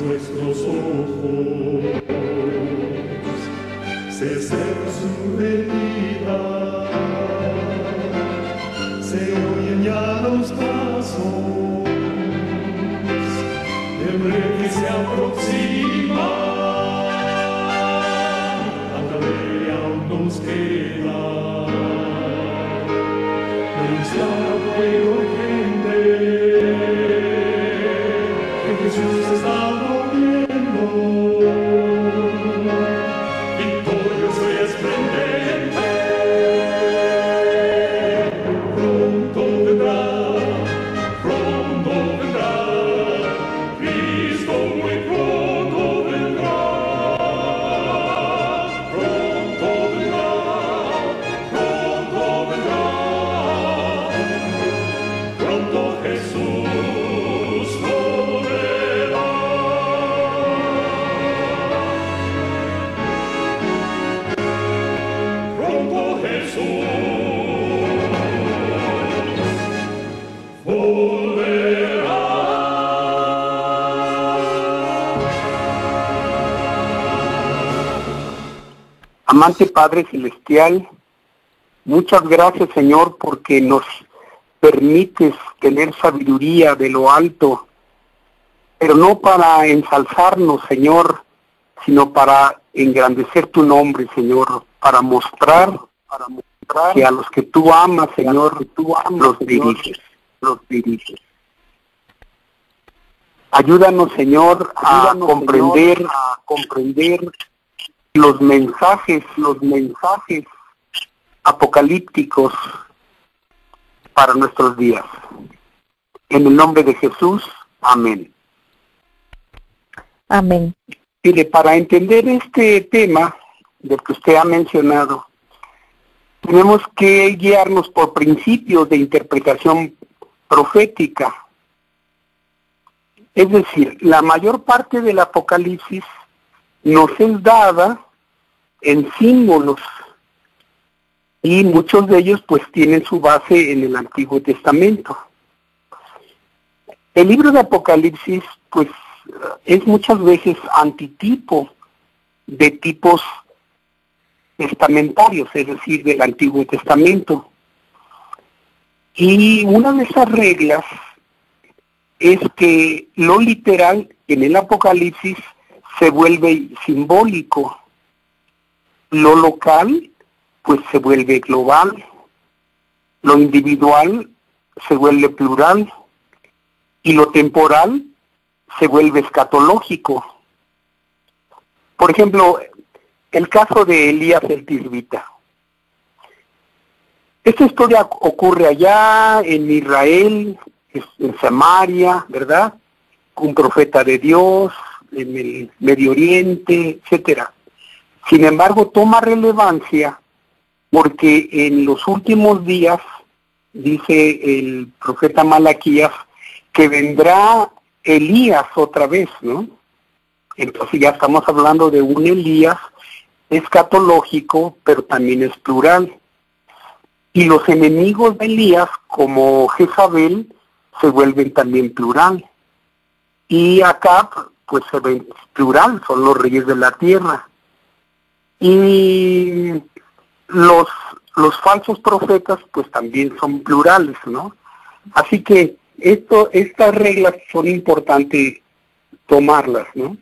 nuestros ojos, se seca su herida, se oyen ya los pasos del rey que se aproxima. A tarea aún nos queda denunciar al pueblo urgente que Jesús está volviendo, victorioso y esplendente. Pronto vendrá, Cristo muy pronto vendrá, pronto vendrá, pronto Jesús volverá. Pronto Jesús volverá. Amante Padre Celestial, muchas gracias, Señor, porque nos permites tener sabiduría de lo alto, pero no para ensalzarnos, Señor, sino para engrandecer tu nombre, Señor, para mostrar que a los que tú amas, Señor, los diriges. Ayúdanos, Señor, a comprender los mensajes apocalípticos para nuestros días. En el nombre de Jesús, amén. Amén. Mire, para entender este tema del que usted ha mencionado, tenemos que guiarnos por principios de interpretación profética. Es decir, la mayor parte del Apocalipsis nos es dada en símbolos, y muchos de ellos pues tienen su base en el Antiguo Testamento. El libro de Apocalipsis pues es muchas veces antitipo de tipos testamentarios, es decir, del Antiguo Testamento. Y una de esas reglas es que lo literal en el Apocalipsis se vuelve simbólico, lo local pues se vuelve global, lo individual se vuelve plural y lo temporal se vuelve escatológico. Por ejemplo, el caso de Elías el Tisbita. Esta historia ocurre allá en Israel, en Samaria, ¿verdad? Un profeta de Dios, en el Medio Oriente, etcétera. Sin embargo, toma relevancia porque en los últimos días, dice el profeta Malaquías, que vendrá Elías otra vez, ¿no? Entonces ya estamos hablando de un Elías escatológico, pero también es plural. Y los enemigos de Elías, como Jezabel, se vuelven también plural. Y Acab, pues se ven plural, son los reyes de la tierra. Y los falsos profetas, pues también son plurales, ¿no? Así que estas reglas son importantes tomarlas, ¿no?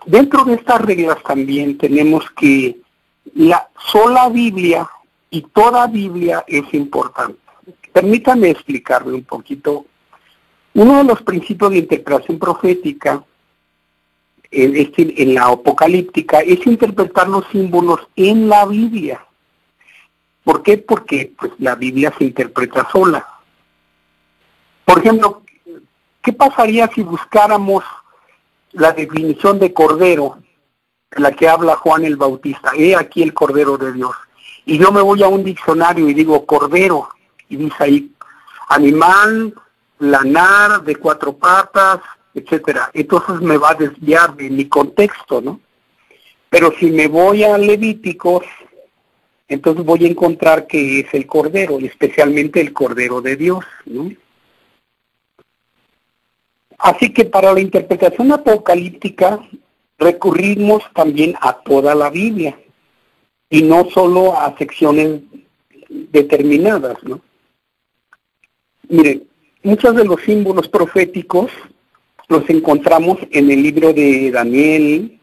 Dentro de estas reglas también tenemos que la sola Biblia y toda Biblia es importante. Permítame explicarle un poquito. Uno de los principios de interpretación profética en la apocalíptica es interpretar los símbolos en la Biblia. ¿Por qué? Porque pues, la Biblia se interpreta sola. Por ejemplo, ¿qué pasaría si buscáramos la definición de cordero, en la que habla Juan el Bautista? He aquí el Cordero de Dios. Y yo me voy a un diccionario y digo cordero, y dice ahí animal, lanar, de 4 patas, etcétera. Entonces me va a desviar de mi contexto, ¿no? Pero si me voy a Levíticos, entonces voy a encontrar que es el Cordero, y especialmente el Cordero de Dios, ¿no? Así que para la interpretación apocalíptica recurrimos también a toda la Biblia y no solo a secciones determinadas, ¿no? Miren, muchos de los símbolos proféticos los encontramos en el libro de Daniel,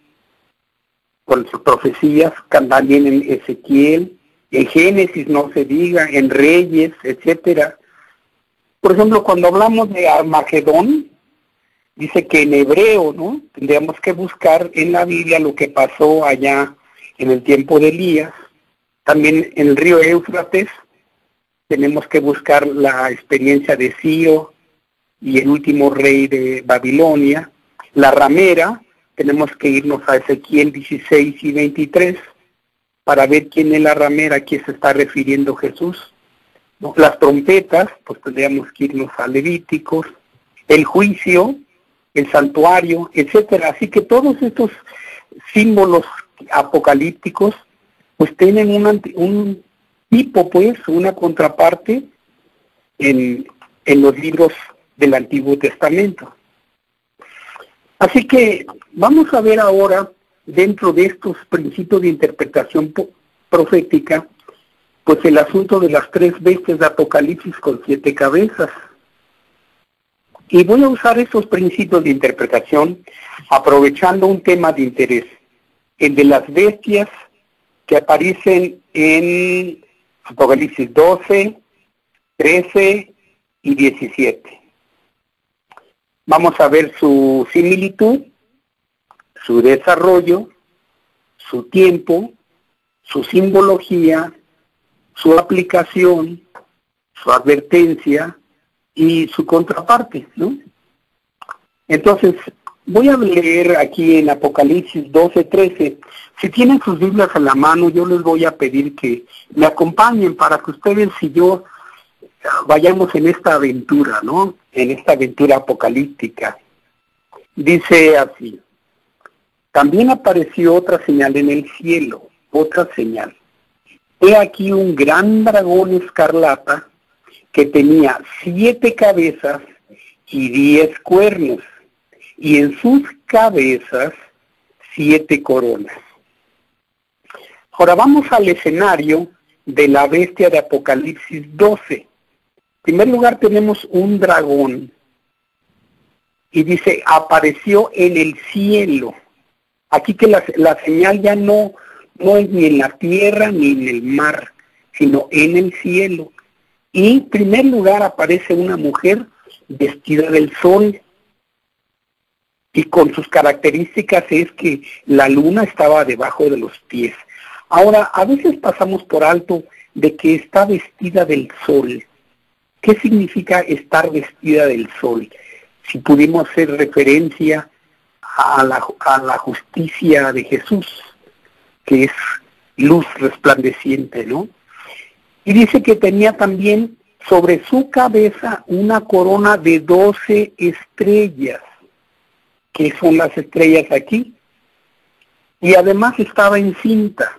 con sus profecías, también en Ezequiel, en Génesis no se diga, en Reyes, etcétera. Por ejemplo, cuando hablamos de Armagedón, dice que en hebreo, ¿no? Tendríamos que buscar en la Biblia lo que pasó allá en el tiempo de Elías. También en el río Éufrates tenemos que buscar la experiencia de Ciro y el último rey de Babilonia. La ramera, tenemos que irnos a Ezequiel 16 y 23 para ver quién es la ramera, a quién se está refiriendo Jesús. ¿No? Las trompetas, pues tendríamos que irnos a Levíticos. El juicio, el santuario, etcétera. Así que todos estos símbolos apocalípticos pues tienen un tipo, pues, una contraparte en los libros del Antiguo Testamento. Así que vamos a ver ahora, dentro de estos principios de interpretación profética, pues el asunto de las 3 bestias de Apocalipsis con 7 cabezas. Y voy a usar esos principios de interpretación aprovechando un tema de interés, el de las bestias que aparecen en Apocalipsis 12, 13 y 17. Vamos a ver su similitud, su desarrollo, su tiempo, su simbología, su aplicación, su advertencia y su contraparte, ¿no? Entonces, voy a leer aquí en Apocalipsis 12, 13. Si tienen sus Biblias a la mano, yo les voy a pedir que me acompañen para que ustedes y yo vayamos en esta aventura, ¿no? En esta aventura apocalíptica. Dice así: también apareció otra señal en el cielo, otra señal. He aquí un gran dragón escarlata que tenía 7 cabezas y 10 cuernos, y en sus cabezas 7 coronas. Ahora vamos al escenario de la bestia de Apocalipsis 12. En primer lugar tenemos un dragón, y dice, apareció en el cielo. Aquí que la señal ya no es ni en la tierra ni en el mar, sino en el cielo. Y en primer lugar aparece una mujer vestida del sol, y con sus características es que la luna estaba debajo de los pies. Ahora, a veces pasamos por alto de que está vestida del sol. ¿Qué significa estar vestida del sol? Si pudimos hacer referencia a la justicia de Jesús, que es luz resplandeciente, ¿no? Y dice que tenía también sobre su cabeza una corona de 12 estrellas. ¿Qué son las estrellas aquí? Y además estaba encinta.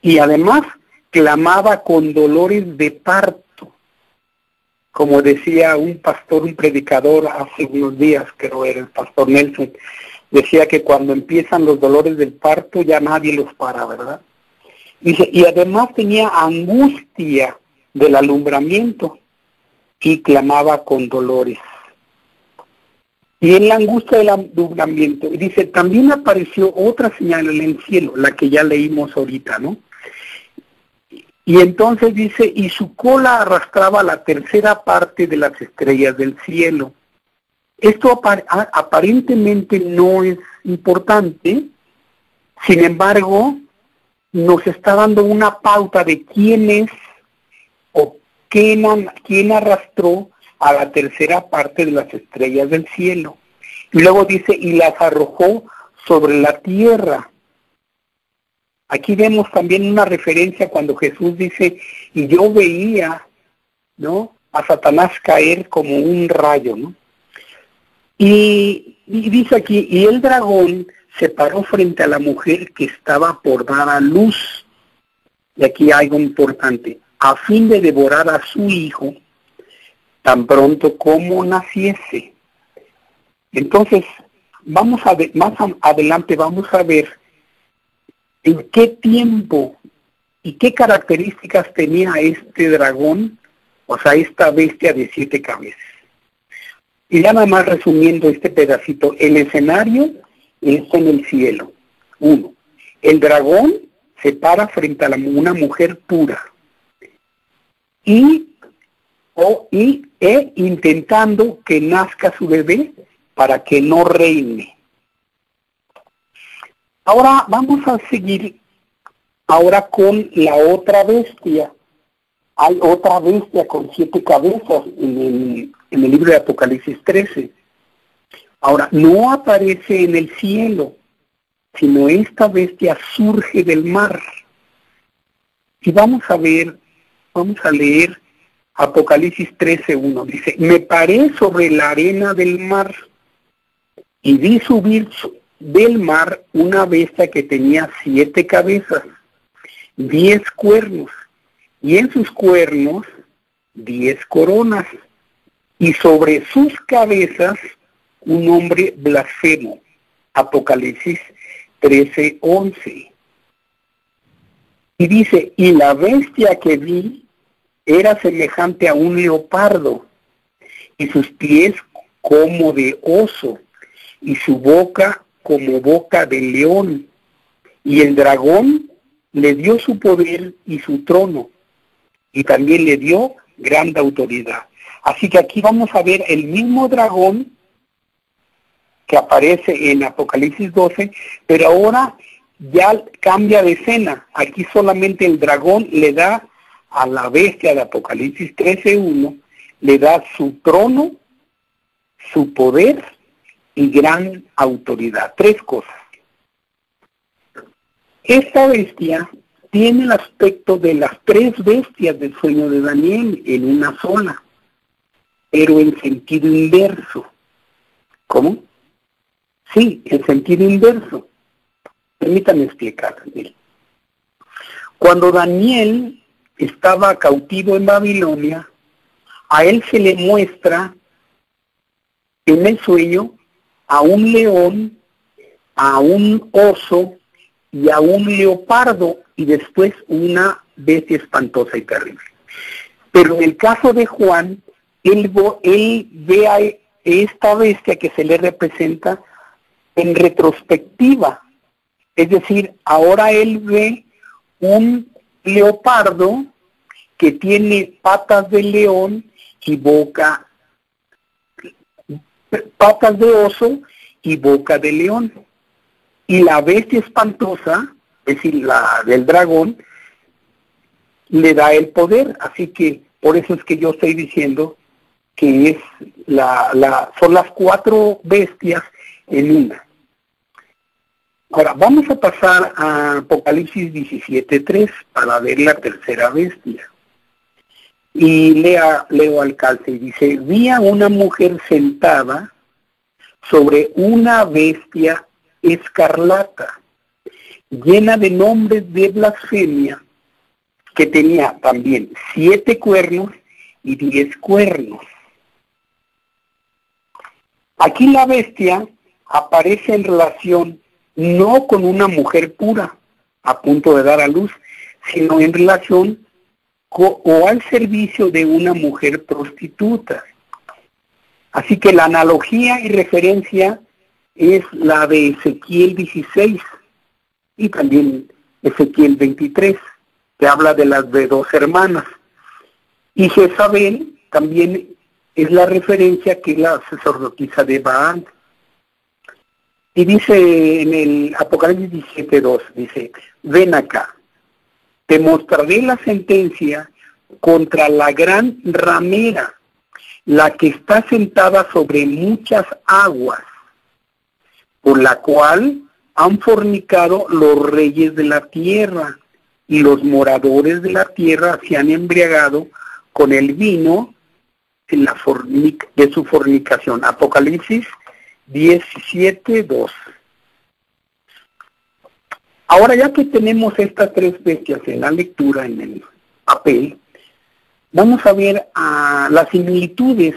Y además clamaba con dolores de parto. Como decía un pastor, un predicador hace unos días, creo era el pastor Nelson, decía que cuando empiezan los dolores del parto ya nadie los para, ¿verdad? Dice, y además tenía angustia del alumbramiento y clamaba con dolores. Y en la angustia del alumbramiento, dice, también apareció otra señal en el cielo, la que ya leímos ahorita, ¿no? Y entonces dice, y su cola arrastraba la tercera parte de las estrellas del cielo. Esto aparentemente no es importante, sin embargo, nos está dando una pauta de quién es o quién arrastró a la tercera parte de las estrellas del cielo. Y luego dice, y las arrojó sobre la tierra. Aquí vemos también una referencia cuando Jesús dice, y yo veía, ¿no?, a Satanás caer como un rayo, ¿no? Y dice aquí, y el dragón se paró frente a la mujer que estaba por dar a luz. Y aquí hay algo importante, a fin de devorar a su hijo tan pronto como naciese. Entonces, más adelante vamos a ver en qué tiempo y qué características tenía este dragón, o sea, esta bestia de 7 cabezas. Y ya nada más resumiendo este pedacito, el escenario es en el cielo. 1. El dragón se para frente a una mujer pura y intentando que nazca su bebé para que no reine. Ahora vamos a seguir con la otra bestia. Hay otra bestia con 7 cabezas en el libro de Apocalipsis 13. Ahora, no aparece en el cielo, sino esta bestia surge del mar. Y vamos a leer Apocalipsis 13:1. Dice, me paré sobre la arena del mar y vi subir del mar una bestia que tenía 7 cabezas, 10 cuernos, y en sus cuernos 10 coronas, y sobre sus cabezas un nombre blasfemo. Apocalipsis 13:11. Y dice, y la bestia que vi era semejante a un leopardo, y sus pies como de oso, y su boca como boca de león. Y el dragón le dio su poder y su trono, y también le dio gran autoridad. Así que aquí vamos a ver el mismo dragón que aparece en Apocalipsis 12, pero ahora ya cambia de escena. Aquí solamente el dragón le da a la bestia de Apocalipsis 13:1, le da su trono, su poder y gran autoridad. 3 cosas. Esta bestia tiene el aspecto de las 3 bestias del sueño de Daniel en una sola, pero en sentido inverso. ¿Cómo? Sí, en sentido inverso. Permítanme explicar. Cuando Daniel estaba cautivo en Babilonia, a él se le muestra en el sueño a un león, a un oso y a un leopardo, y después una bestia espantosa y terrible. Pero en el caso de Juan, él ve a esta bestia que se le representa en retrospectiva. Es decir, ahora él ve un leopardo que tiene patas de león y patas de oso y boca de león. Y la bestia espantosa, es decir, la del dragón, le da el poder. Así que por eso es que yo estoy diciendo que son las 4 bestias en una. Ahora, vamos a pasar a Apocalipsis 17:3 para ver la tercera bestia. Y leo al calce y dice, vi a una mujer sentada sobre una bestia escarlata, llena de nombres de blasfemia, que tenía también 7 cuernos y 10 cuernos. Aquí la bestia aparece en relación no con una mujer pura a punto de dar a luz, sino en relación o al servicio de una mujer prostituta. Así que la analogía y referencia es la de Ezequiel 16 y también Ezequiel 23, que habla de las de 2 hermanas. Y Jezabel también es la referencia que es la sacerdotisa de Baal. Y dice en el Apocalipsis 17:2, dice, ven acá, te mostraré la sentencia contra la gran ramera, la que está sentada sobre muchas aguas, por la cual han fornicado los reyes de la tierra, y los moradores de la tierra se han embriagado con el vino de su fornicación. Apocalipsis 17:2. Ahora, ya que tenemos estas 3 bestias en la lectura, en el papel, vamos a ver las similitudes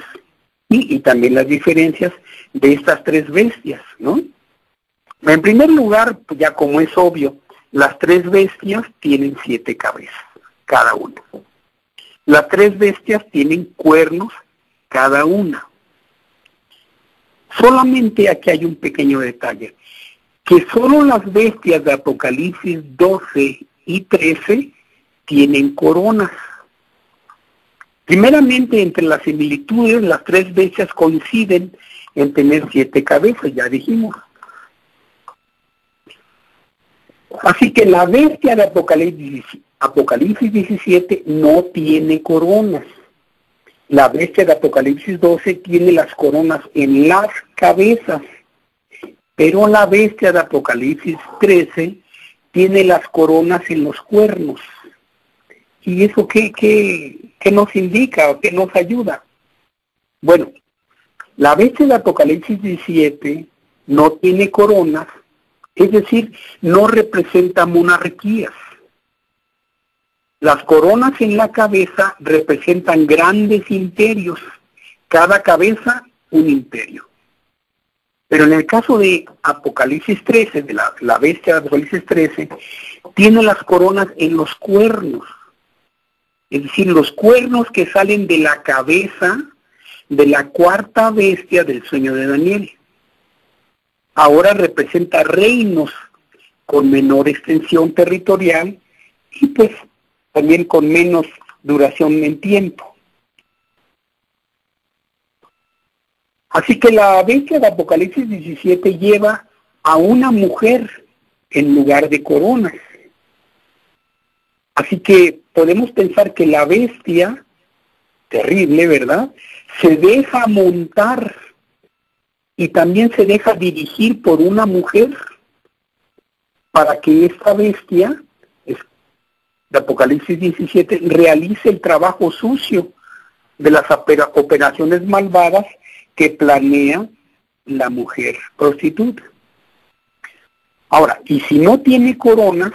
y también las diferencias de estas tres bestias, ¿no? En primer lugar, pues ya como es obvio, las tres bestias tienen 7 cabezas, cada una. Las tres bestias tienen cuernos, cada una. Solamente aquí hay un pequeño detalle, que solo las bestias de Apocalipsis 12 y 13 tienen coronas. Primeramente, entre las similitudes, las tres bestias coinciden en tener 7 cabezas, ya dijimos. Así que la bestia de Apocalipsis 17 no tiene coronas. La bestia de Apocalipsis 12 tiene las coronas en las cabezas, pero la bestia de Apocalipsis 13 tiene las coronas en los cuernos. ¿Y eso qué nos indica o qué nos ayuda? Bueno, la bestia de Apocalipsis 17 no tiene coronas, es decir, no representa monarquías. Las coronas en la cabeza representan grandes imperios, cada cabeza un imperio. Pero en el caso de Apocalipsis 13, de la bestia de Apocalipsis 13, tiene las coronas en los cuernos. Es decir, los cuernos que salen de la cabeza de la cuarta bestia del sueño de Daniel. Ahora representa reinos con menor extensión territorial y pues también con menos duración en tiempo. Así que la bestia de Apocalipsis 17 lleva a una mujer en lugar de coronas. Así que podemos pensar que la bestia, terrible, ¿verdad?, se deja montar y también se deja dirigir por una mujer para que esta bestia de Apocalipsis 17 realice el trabajo sucio de las operaciones malvadas que planea la mujer prostituta. Ahora, y si no tiene coronas,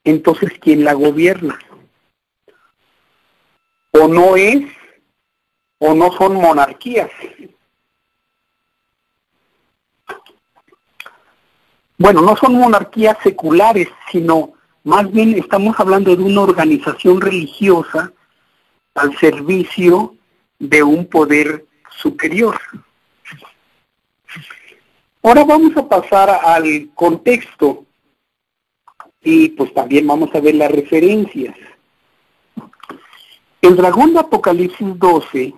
entonces ¿quién la gobierna? O no es, o no son monarquías. Bueno, no son monarquías seculares, sino más bien estamos hablando de una organización religiosa al servicio de un poder superior. Ahora vamos a pasar al contexto y pues también vamos a ver las referencias. El dragón de Apocalipsis 12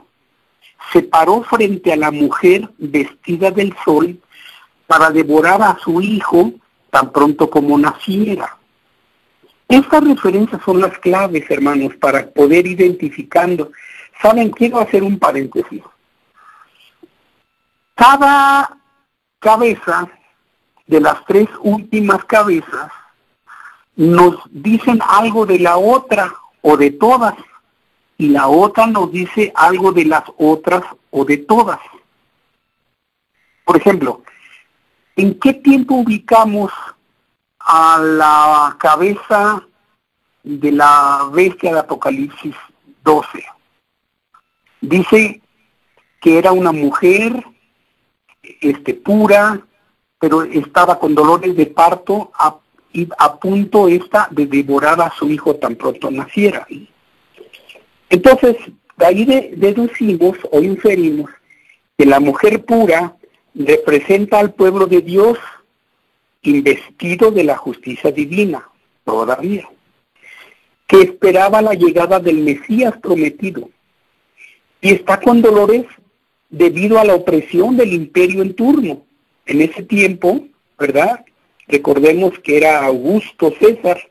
se paró frente a la mujer vestida del sol para devorar a su hijo tan pronto como naciera. Estas referencias son las claves, hermanos, para poder identificando. Saben, quiero hacer un paréntesis. Cada cabeza de las tres últimas cabezas nos dicen algo de la otra o de todas, y la otra nos dice algo de las otras o de todas. Por ejemplo, ¿en qué tiempo ubicamos a la cabeza de la bestia de Apocalipsis 12? Dice que era una mujer pura, pero estaba con dolores de parto y a punto de devorar a su hijo tan pronto naciera. Entonces, de ahí deducimos o inferimos que la mujer pura representa al pueblo de Dios investido de la justicia divina, todavía, que esperaba la llegada del Mesías prometido, y está con dolores debido a la opresión del imperio en turno. En ese tiempo, ¿verdad?, recordemos que era Augusto César.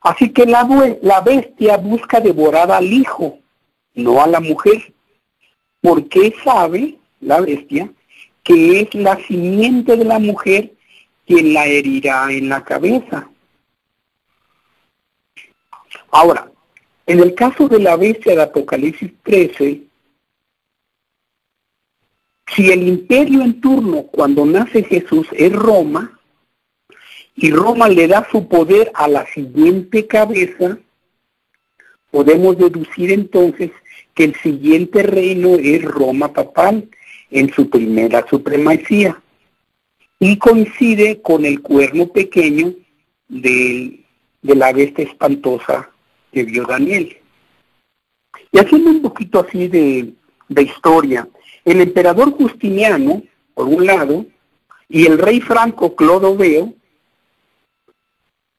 Así que la bestia busca devorar al hijo, no a la mujer, porque sabe, la bestia, que es la simiente de la mujer quien la herirá en la cabeza. Ahora, en el caso de la bestia de Apocalipsis 13, si el imperio en turno cuando nace Jesús es Roma, y Roma le da su poder a la siguiente cabeza, podemos deducir entonces que el siguiente reino es Roma papal en su primera supremacía y coincide con el cuerno pequeño de la bestia espantosa que vio Daniel. Y haciendo un poquito así de historia, el emperador Justiniano, por un lado, y el rey franco Clodoveo,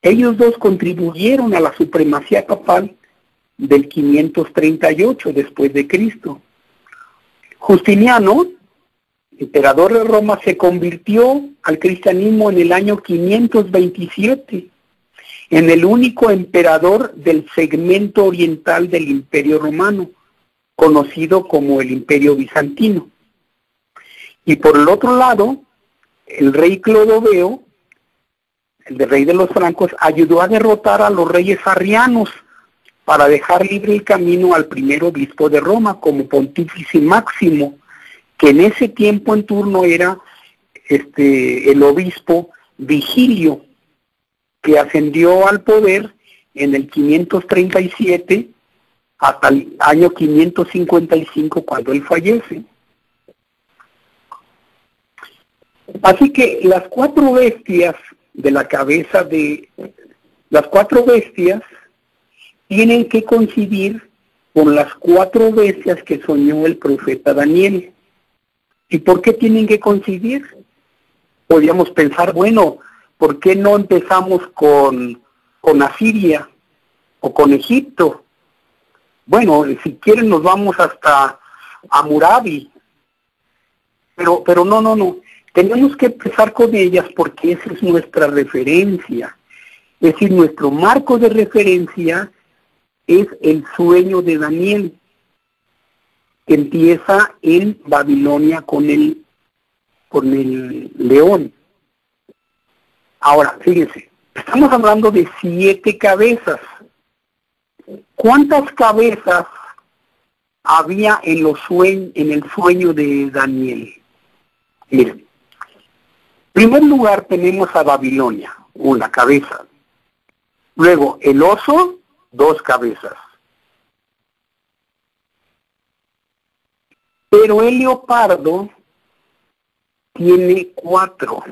ellos dos contribuyeron a la supremacía papal del 538 después de Cristo. Justiniano, emperador de Roma, se convirtió al cristianismo en el año 527, en el único emperador del segmento oriental del Imperio Romano, conocido como el Imperio Bizantino. Y por el otro lado, el rey Clodoveo, el rey de los francos, ayudó a derrotar a los reyes arrianos para dejar libre el camino al primer obispo de Roma como pontífice máximo, que en ese tiempo en turno era el obispo Vigilio, que ascendió al poder en el 537 hasta el año 555 cuando él fallece. Así que las cuatro bestias de la cabeza de las cuatro bestias tienen que coincidir con las cuatro bestias que soñó el profeta Daniel. ¿Y por qué tienen que coincidir? Podríamos pensar, bueno, ¿por qué no empezamos con Asiria o con Egipto? Bueno, si quieren nos vamos hasta Hammurabi. Pero no. Tenemos que empezar con ellas porque esa es nuestra referencia. Es decir, nuestro marco de referencia es el sueño de Daniel, que empieza en Babilonia con el león. Ahora, fíjense, estamos hablando de 7 cabezas. ¿Cuántas cabezas había en el sueño de Daniel? Miren, en primer lugar tenemos a Babilonia, una cabeza. Luego el oso, 2 cabezas. Pero el leopardo tiene 4,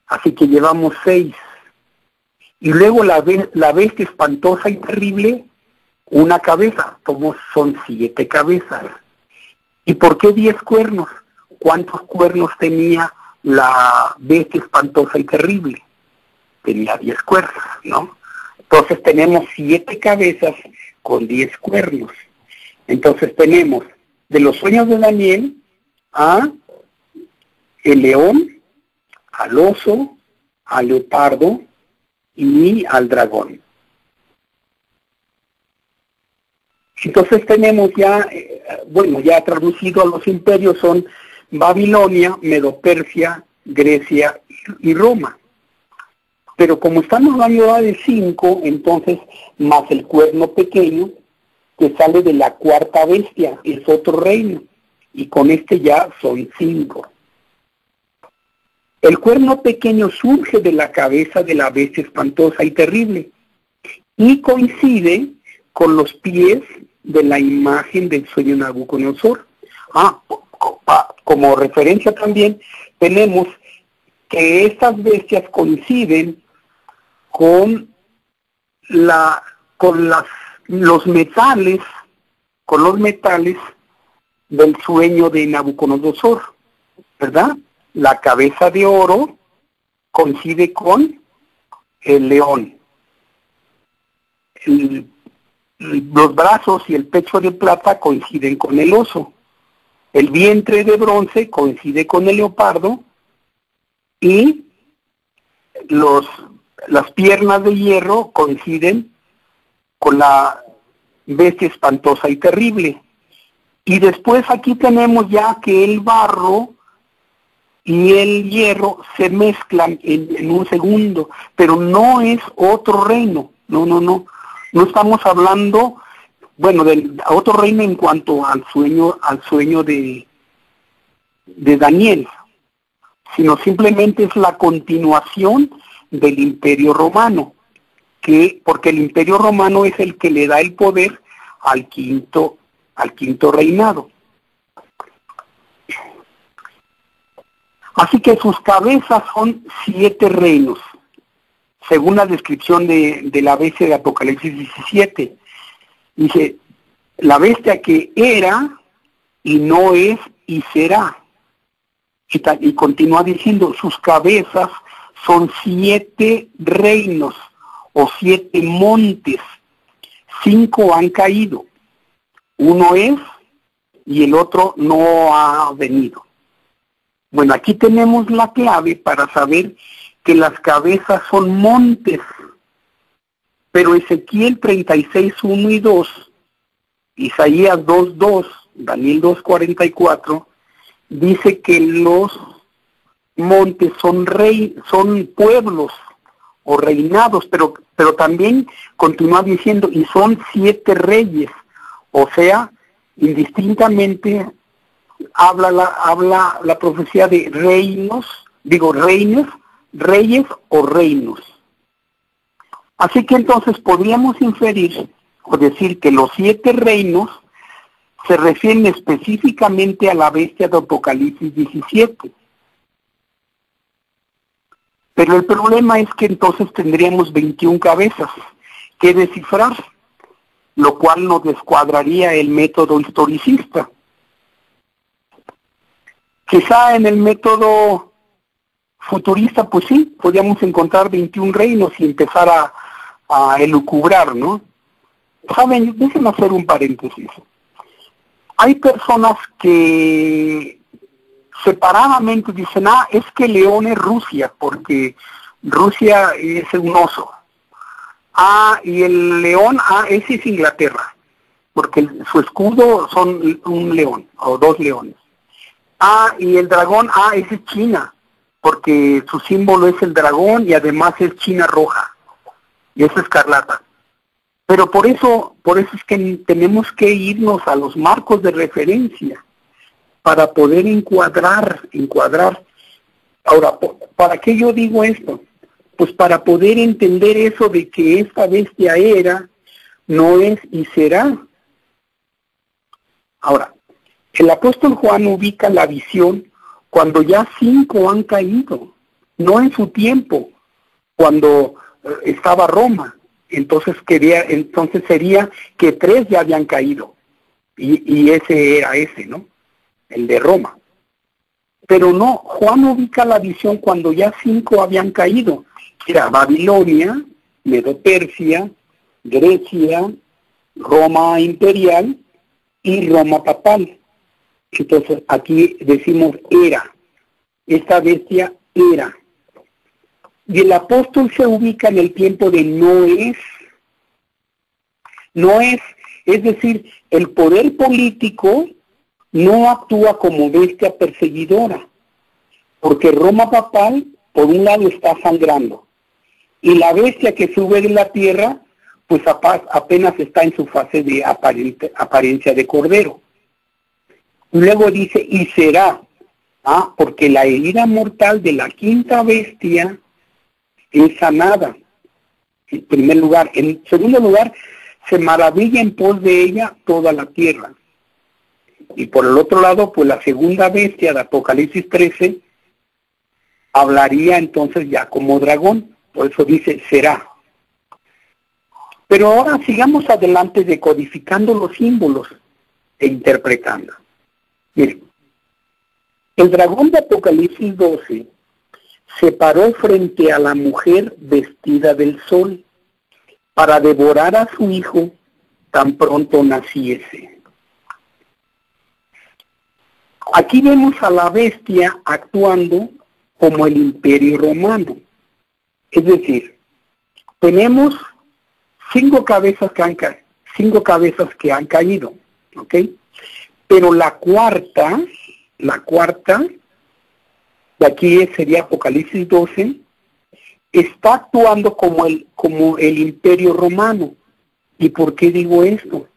así que llevamos 6. Y luego la bestia espantosa y terrible, una cabeza, son 7 cabezas. ¿Y por qué 10 cuernos? ¿Cuántos cuernos tenía la bestia espantosa y terrible? Tenía 10 cuernos, ¿no? Entonces tenemos 7 cabezas con 10 cuernos. Entonces tenemos de los sueños de Daniel a el león, al oso, al leopardo y al dragón. Entonces tenemos ya, ya traducido a los imperios son Babilonia, Medo-Persia, Grecia y Roma. Pero como estamos hablando ahora de 5, entonces más el cuerno pequeño que sale de la cuarta bestia, es otro reino, y con este ya son 5. El cuerno pequeño surge de la cabeza de la bestia espantosa y terrible, y coincide con los pies de la imagen del sueño de Nabucodonosor. Como referencia también tenemos que estas bestias coinciden con los metales del sueño de Nabucodonosor, ¿verdad? La cabeza de oro coincide con el león. Los brazos y el pecho de plata coinciden con el oso. El vientre de bronce coincide con el leopardo y las piernas de hierro coinciden con la bestia espantosa y terrible. Y después aquí tenemos ya que el barro y el hierro se mezclan en un segundo, pero no es otro reino, no estamos hablando, de otro reino en cuanto al sueño de Daniel, sino simplemente es la continuación del Imperio Romano, porque el Imperio Romano es el que le da el poder al quinto al quinto reinado. Así que sus cabezas son 7 reinos, según la descripción de la bestia de Apocalipsis 17. Dice, la bestia que era y no es y será. Y continúa diciendo, sus cabezas son 7 reinos o 7 montes. 5 han caído. Uno es y el otro no ha venido. Bueno, aquí tenemos la clave para saber que las cabezas son montes. Pero Ezequiel 36, 1 y 2, Isaías 2, 2, Daniel 2, 44, dice que los montes son pueblos o reinados, pero también continúa diciendo, y son 7 reyes, o sea, indistintamente habla la profecía de reinos, reyes o reinos. Así que entonces podríamos inferir o decir que los 7 reinos se refieren específicamente a la bestia de Apocalipsis 17. Pero el problema es que entonces tendríamos 21 cabezas que descifrar, lo cual nos descuadraría el método historicista. Quizá en el método futurista, pues sí, podríamos encontrar 21 reinos y empezar a elucubrar, ¿no? Saben, déjenme hacer un paréntesis. Hay personas que separadamente dicen, es que León es Rusia, porque Rusia es un oso. Y el león, ese es Inglaterra, porque su escudo son un león, o 2 leones. Y el dragón, ese es China, porque su símbolo es el dragón y además es China roja, y es escarlata. Pero por eso es que tenemos que irnos a los marcos de referencia para poder encuadrar. Ahora, ¿para qué yo digo esto? Pues para poder entender eso de que esta bestia era, no es y será. Ahora, el apóstol Juan ubica la visión cuando ya 5 han caído, no en su tiempo, cuando estaba Roma. Entonces sería que 3 ya habían caído, y ese era ¿no? El de Roma. Pero no, Juan ubica la visión cuando ya 5 habían caído, que era Babilonia, Medo-Persia, Grecia, Roma imperial y Roma papal. Entonces aquí decimos era, esta bestia era. Y el apóstol se ubica en el tiempo de no es. No es decir, el poder político no actúa como bestia perseguidora, porque Roma papal, por un lado, está sangrando, y la bestia que sube de la tierra, pues apenas está en su fase de apariencia de cordero. Luego dice, y será, porque la herida mortal de la quinta bestia es sanada, en primer lugar. En segundo lugar, se maravilla en pos de ella toda la tierra. Y por el otro lado, pues la segunda bestia de Apocalipsis 13 hablaría entonces ya como dragón, por eso dice será. Pero ahora sigamos adelante decodificando los símbolos e interpretando. Miren, el dragón de Apocalipsis 12 se paró frente a la mujer vestida del sol para devorar a su hijo tan pronto naciese. Aquí vemos a la bestia actuando como el Imperio Romano. Es decir, tenemos 5 cabezas que han caído, ¿ok? Pero la cuarta, de aquí sería Apocalipsis 12, está actuando como el Imperio Romano. ¿Y por qué digo esto?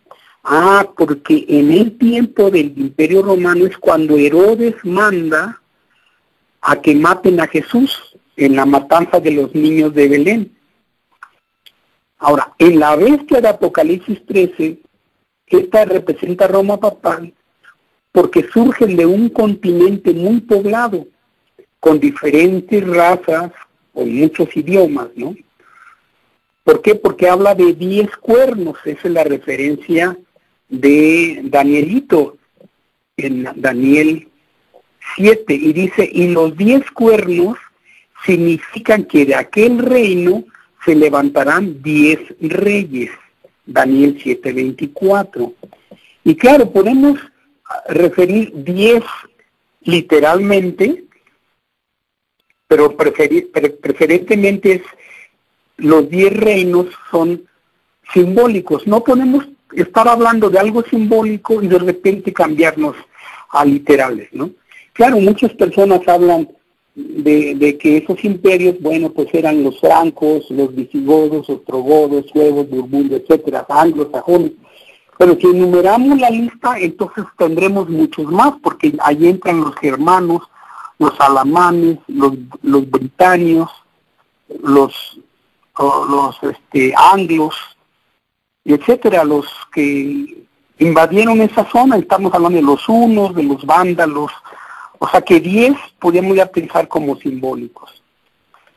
Porque en el tiempo del Imperio Romano es cuando Herodes manda a que maten a Jesús en la matanza de los niños de Belén. Ahora, en la bestia de Apocalipsis 13, esta representa Roma papal porque surgen de un continente muy poblado, con diferentes razas, con muchos idiomas, ¿no? ¿Por qué? Porque habla de 10 cuernos, esa es la referencia de Danielito, en Daniel 7, y dice, y los 10 cuernos significan que de aquel reino se levantarán 10 reyes, Daniel 7:24. Y claro, podemos referir 10 literalmente, pero preferentemente es los 10 reinos son simbólicos. No podemos estar hablando de algo simbólico y de repente cambiarnos a literales, ¿no? Claro, muchas personas hablan de que esos imperios, bueno, pues eran los francos, los visigodos, ostrogodos, suevos, burgundios, etcétera, anglos, sajones. Pero si enumeramos la lista, entonces tendremos muchos más, porque ahí entran los germanos, los alamanes, los britanios, los anglos, etcétera, los que invadieron esa zona. Estamos hablando de los hunos, de los vándalos, o sea que 10 podríamos ya pensar como simbólicos.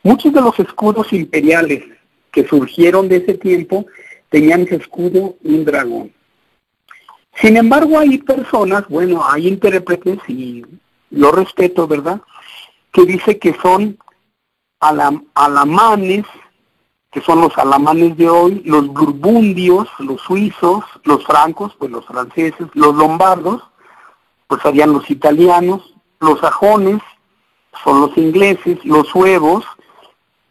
Muchos de los escudos imperiales que surgieron de ese tiempo tenían ese escudo un dragón. Sin embargo, hay personas, bueno, hay intérpretes, y lo respeto, ¿verdad?, que dice que son alamanes, que son los alamanes de hoy, los burgundios, los suizos, los francos, pues los franceses, los lombardos, pues serían los italianos, los sajones, son los ingleses, los suevos,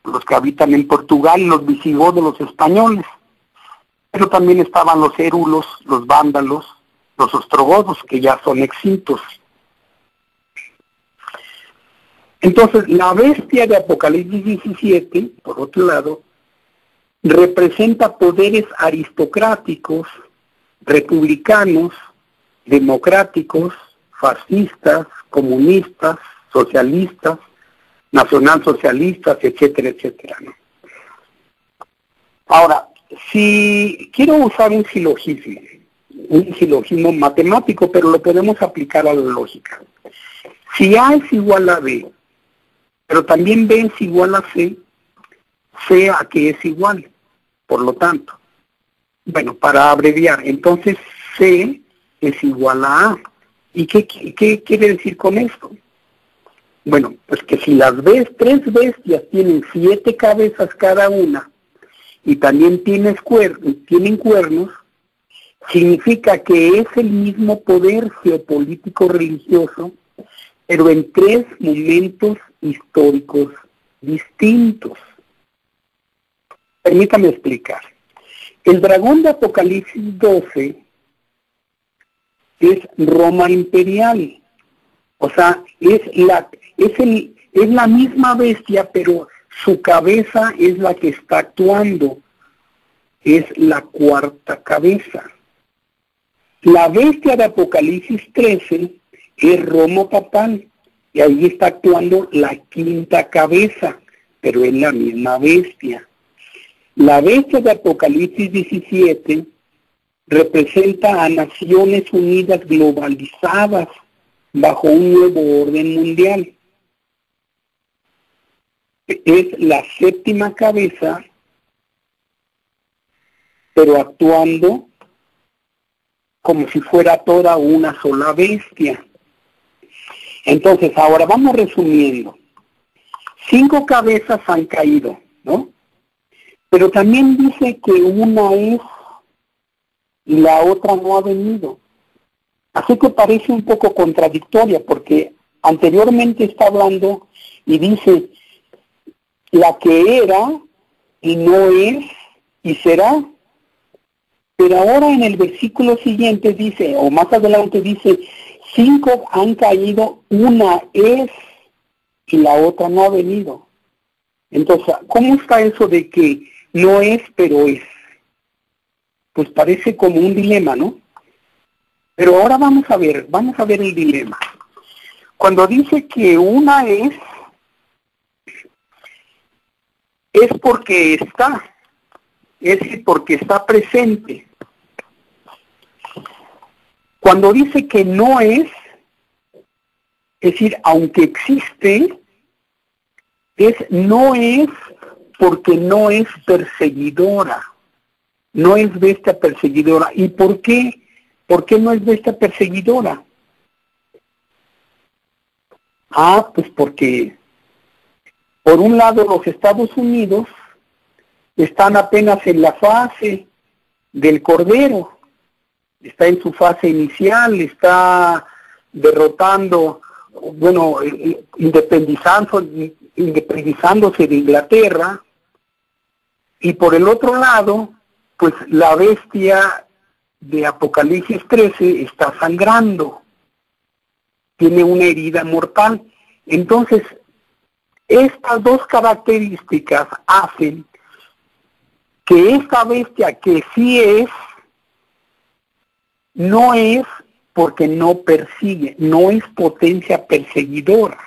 los que habitan en Portugal, y los visigodos, los españoles. Pero también estaban los érulos, los vándalos, los ostrogodos, que ya son extintos. Entonces, la bestia de Apocalipsis 17, por otro lado, representa poderes aristocráticos, republicanos, democráticos, fascistas, comunistas, socialistas, nacionalsocialistas, etcétera, etcétera, ¿no? Ahora, si quiero usar un silogismo matemático, pero lo podemos aplicar a la lógica. Si A es igual a B, pero también B es igual a C, C a qué es igual, por lo tanto. Bueno, para abreviar, entonces C es igual a A. ¿Y qué quiere decir con esto? Bueno, pues que si las tres bestias tienen 7 cabezas cada una y también tienen cuernos, significa que es el mismo poder geopolítico religioso, pero en 3 momentos históricos distintos. Permítame explicar. El dragón de Apocalipsis 12 es Roma imperial. O sea, es la misma bestia, pero su cabeza es la que está actuando. Es la 4ª cabeza. La bestia de Apocalipsis 13 es Roma papal, y ahí está actuando la 5ª cabeza, pero es la misma bestia. La bestia de Apocalipsis 17 representa a Naciones Unidas globalizadas bajo un nuevo orden mundial. Es la 7ª cabeza, pero actuando como si fuera toda una sola bestia. Entonces, ahora vamos resumiendo. 5 cabezas han caído, ¿no? Pero también dice que una es y la otra no ha venido. Así que parece un poco contradictoria, porque anteriormente está hablando y dice la que era y no es y será. Pero ahora en el versículo siguiente dice, o más adelante dice, 5 han caído, una es y la otra no ha venido. Entonces, ¿cómo está eso de que no es pero es? Pues parece como un dilema, ¿no? Pero ahora vamos a ver el dilema. Cuando dice que una es porque está, es decir, porque está presente. Cuando dice que no es decir, aunque existe, no es porque no es perseguidora, no es bestia perseguidora. ¿Y por qué? ¿Por qué no es bestia perseguidora? Pues porque, por un lado, los Estados Unidos están apenas en la fase del Cordero, está en su fase inicial, está derrotando, independizándose de Inglaterra, y por el otro lado, pues la bestia de Apocalipsis 13 está sangrando, tiene una herida mortal. Entonces, estas dos características hacen que esta bestia, que sí es, no es porque no persigue, no es potencia perseguidora.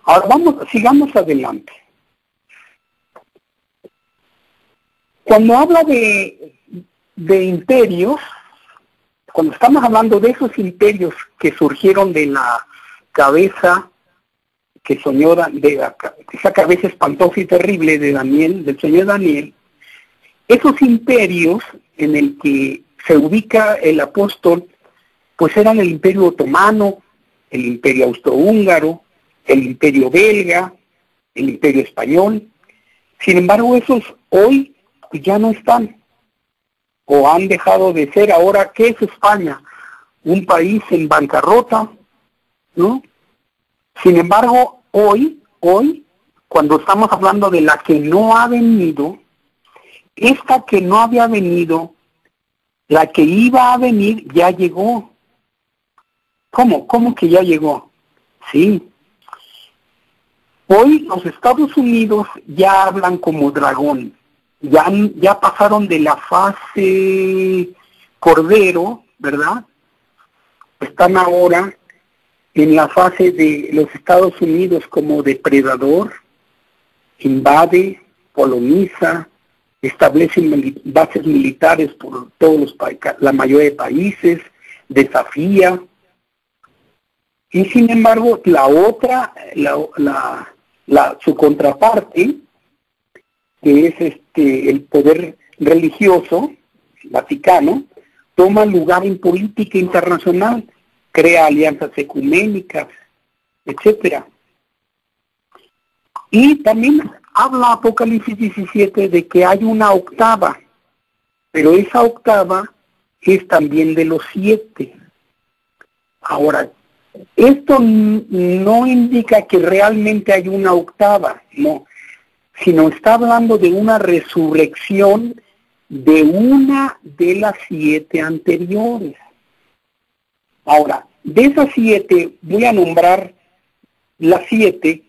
Ahora sigamos adelante. Cuando habla de imperios, cuando estamos hablando de esos imperios que surgieron de la cabeza que soñó, esa cabeza espantosa y terrible de Daniel, del sueño de Daniel, esos imperios en el que se ubica el apóstol, pues eran el Imperio Otomano, el Imperio Austrohúngaro, el Imperio Belga, el Imperio Español. Sin embargo, esos hoy ya no están, o han dejado de ser. Ahora, ¿qué es España? Un país en bancarrota, ¿no? Sin embargo, hoy, cuando estamos hablando de la que no ha venido, esta que no había venido, la que iba a venir, ya llegó. ¿Cómo? ¿Cómo que ya llegó? Sí. Hoy los Estados Unidos ya hablan como dragón. Ya pasaron de la fase Cordero, ¿verdad? Están ahora en la fase de los Estados Unidos como depredador, invade, coloniza, establece bases militares por todos los países, la mayoría de países, desafía. Y sin embargo, la otra, su contraparte, que es el poder religioso, Vaticano, toma lugar en política internacional, crea alianzas ecuménicas, etcétera. Y también habla Apocalipsis 17 de que hay una octava, pero esa octava es también de los 7. Ahora, esto no indica que realmente hay una octava, no, sino está hablando de una resurrección de una de las 7 anteriores. Ahora, de esas 7, voy a nombrar las 7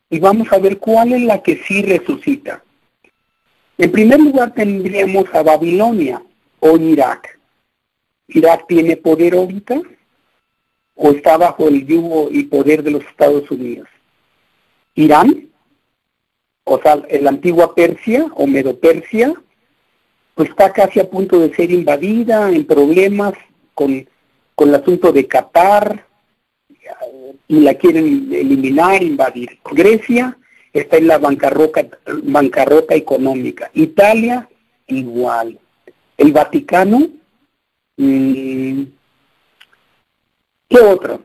y vamos a ver cuál es la que sí resucita. En primer lugar tendríamos a Babilonia o Irak. ¿Irak tiene poder ahorita? ¿O está bajo el yugo y poder de los Estados Unidos? Irán, o sea, la antigua Persia o Medo-Persia, pues está casi a punto de ser invadida, en problemas con el asunto de Qatar, y la quieren eliminar, invadir. Grecia está en la bancarrota económica. Italia, igual. El Vaticano, ¿qué otro?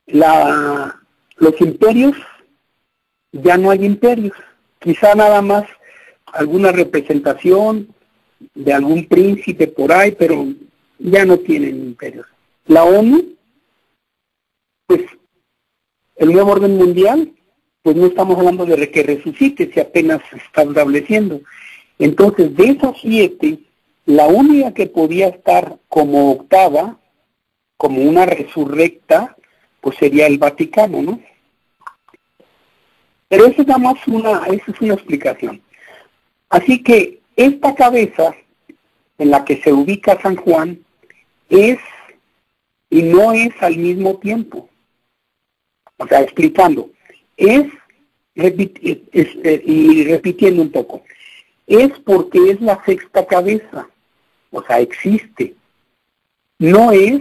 Los imperios, ya no hay imperios. Quizá nada más alguna representación de algún príncipe por ahí, pero ya no tienen imperios. La ONU, pues el nuevo orden mundial, pues no estamos hablando de que resucite, si apenas se está estableciendo. Entonces, de esas 7, la única que podía estar como octava, como una resurrecta, pues sería el Vaticano, ¿no? Pero eso es nada más esa es una explicación. Así que esta cabeza en la que se ubica San Juan es y no es al mismo tiempo. O sea, explicando, y repitiendo un poco, es porque es la 6ª cabeza. o sea, existe. No es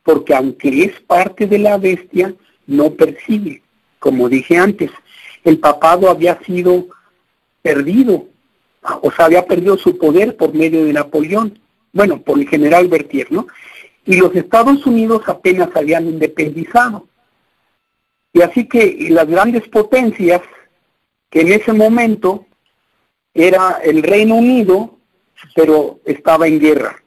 porque aunque es parte de la bestia, no persigue. Como dije antes, el papado había sido perdido, o sea, había perdido su poder por medio de Napoleón, bueno, por el general Berthier, ¿no? Y los Estados Unidos apenas habían independizado. Y así que las grandes potencias, que en ese momento era el Reino Unido, pero estaba en guerra,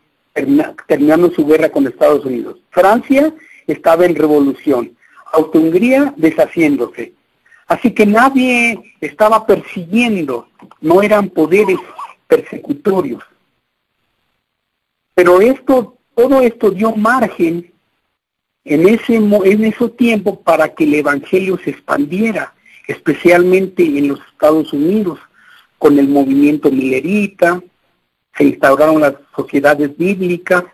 terminando su guerra con Estados Unidos. Francia estaba en revolución, Austria-Hungría deshaciéndose. Así que nadie estaba persiguiendo, no eran poderes persecutorios. Pero todo esto dio margen en ese tiempo para que el Evangelio se expandiera, especialmente en los Estados Unidos, con el movimiento millerita, se instauraron las sociedades bíblicas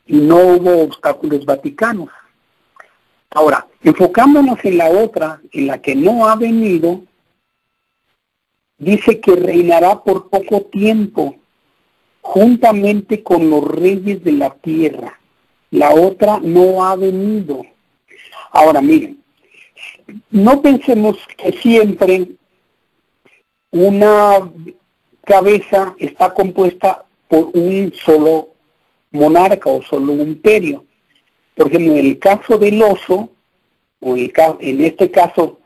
y no hubo obstáculos vaticanos. Ahora, enfocándonos en la otra, en la que no ha venido, dice que reinará por poco tiempo, juntamente con los reyes de la tierra. La otra no ha venido. Ahora, miren, no pensemos que siempre una cabeza está compuesta por un solo monarca o solo imperio. Por ejemplo, en el caso del oso, o en este caso,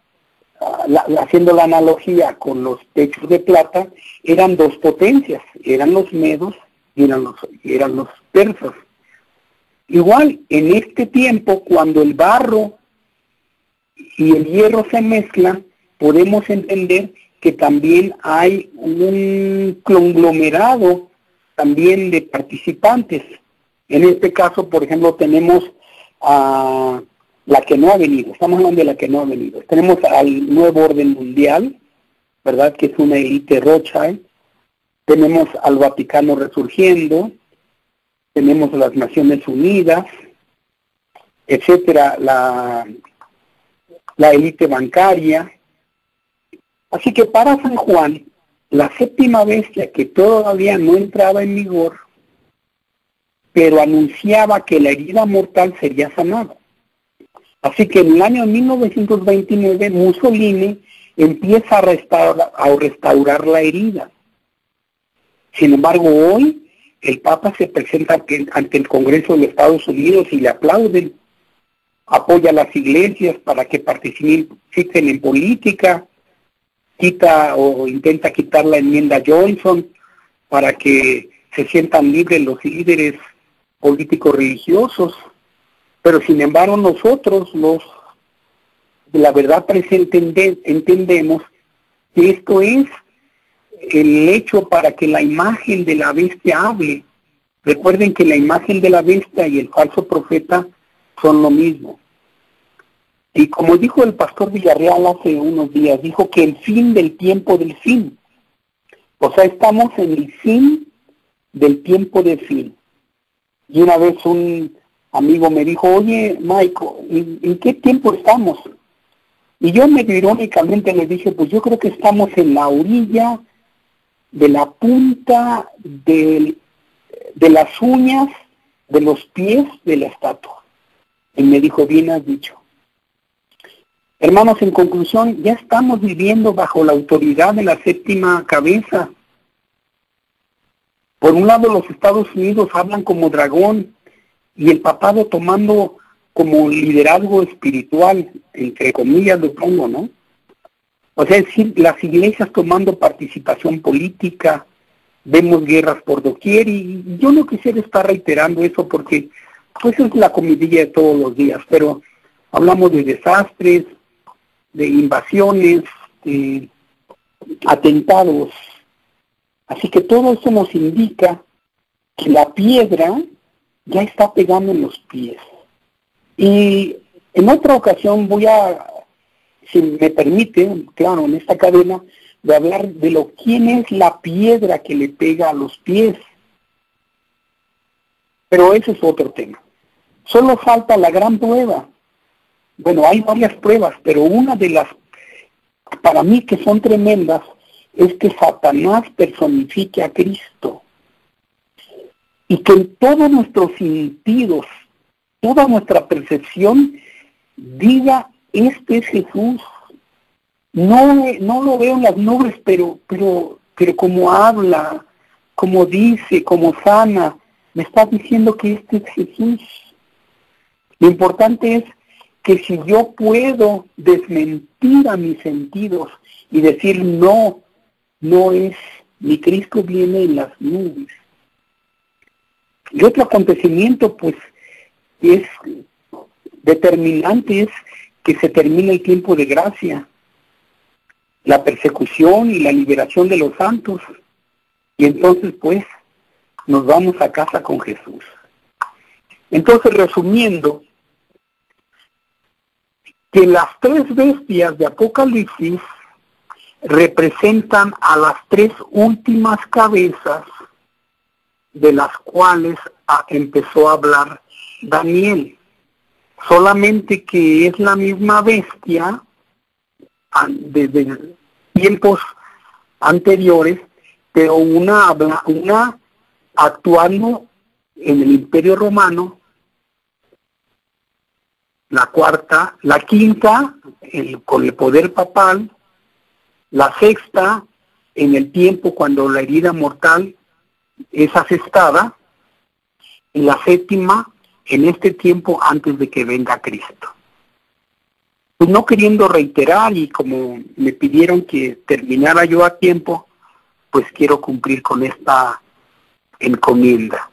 haciendo la analogía con los pechos de plata, eran dos potencias, eran los medos y eran los persas. Igual, en este tiempo, cuando el barro y el hierro se mezclan, podemos entender que también hay un conglomerado también de participantes. En este caso, por ejemplo, tenemos a la que no ha venido, estamos hablando de la que no ha venido. Tenemos al nuevo orden mundial, ¿verdad?, que es una élite Rothschild. Tenemos al Vaticano resurgiendo, tenemos las Naciones Unidas, etcétera, la élite bancaria. Así que para San Juan, la séptima bestia, que todavía no entraba en vigor, pero anunciaba que la herida mortal sería sanada. Así que en el año 1929 Mussolini empieza a restaurar la herida. Sin embargo, hoy el Papa se presenta ante el Congreso de Estados Unidos y le aplauden. Apoya a las iglesias para que participen en política, intenta quitar la enmienda Johnson para que se sientan libres los líderes políticos religiosos. Pero sin embargo nosotros, los de la verdad presente, entendemos que esto es el hecho para que la imagen de la bestia hable. Recuerden que la imagen de la bestia y el falso profeta son lo mismo. Y como dijo el pastor Villarreal hace unos días, dijo que el fin del tiempo del fin. O sea, estamos en el fin del tiempo del fin. Y una vez un amigo me dijo, oye, Michael, ¿en qué tiempo estamos? Y yo medio irónicamente le dije, pues yo creo que estamos en la orilla de la punta de las uñas de los pies de la estatua. Y me dijo, bien has dicho. Hermanos, en conclusión, ya estamos viviendo bajo la autoridad de la séptima cabeza. Por un lado, los Estados Unidos hablan como dragón y el papado tomando como liderazgo espiritual, entre comillas lo pongo, ¿no? O sea, es decir, las iglesias tomando participación política, vemos guerras por doquier y yo no quisiera estar reiterando eso porque pues es la comidilla de todos los días, pero hablamos de desastres, de invasiones, de atentados. Así que todo eso nos indica que la piedra ya está pegando en los pies. Y en otra ocasión voy a, si me permite, claro, en esta cadena, de hablar de quién es la piedra que le pega a los pies. Pero ese es otro tema. Solo falta la gran prueba. Bueno, hay varias pruebas, pero una de las, para mí que son tremendas, es que Satanás personifique a Cristo. y que en todos nuestros sentidos, toda nuestra percepción diga, este es Jesús. No lo veo en las nubes, pero como habla, como dice, como sana, me está diciendo que este es Jesús. Lo importante es que si yo puedo desmentir a mis sentidos y decir no es, mi Cristo viene en las nubes. Y otro acontecimiento, pues, es determinante, es que se termina el tiempo de gracia, la persecución y la liberación de los santos, y entonces, pues, nos vamos a casa con Jesús. Entonces, resumiendo, que las tres bestias de Apocalipsis representan a las tres últimas cabezas de las cuales empezó a hablar Daniel. Solamente que es la misma bestia desde tiempos anteriores, pero una actuando en el Imperio Romano, la quinta con el poder papal, la sexta en el tiempo cuando la herida mortal es asestada, y la séptima en este tiempo antes de que venga Cristo. Pues no queriendo reiterar, y como me pidieron que terminara yo a tiempo, pues quiero cumplir con esta encomienda,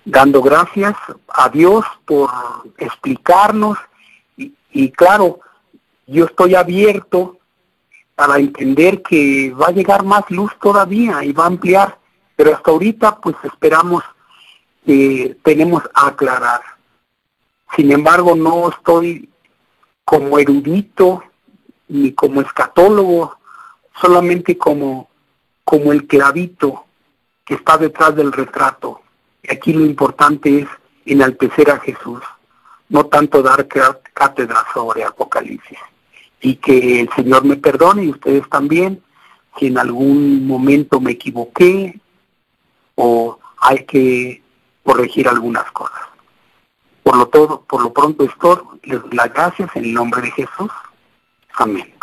dando gracias a Dios por explicarnos, y claro, yo estoy abierto para entender que va a llegar más luz todavía y va a ampliar, pero hasta ahorita pues esperamos que tenemos a aclarar. Sin embargo, no estoy como erudito ni como escatólogo, solamente como el clavito que está detrás del retrato. Y aquí lo importante es enaltecer a Jesús, no tanto dar cátedra sobre Apocalipsis. Y que el Señor me perdone, y ustedes también, si en algún momento me equivoqué o hay que corregir algunas cosas. Por lo pronto esto, les doy las gracias en el nombre de Jesús. Amén.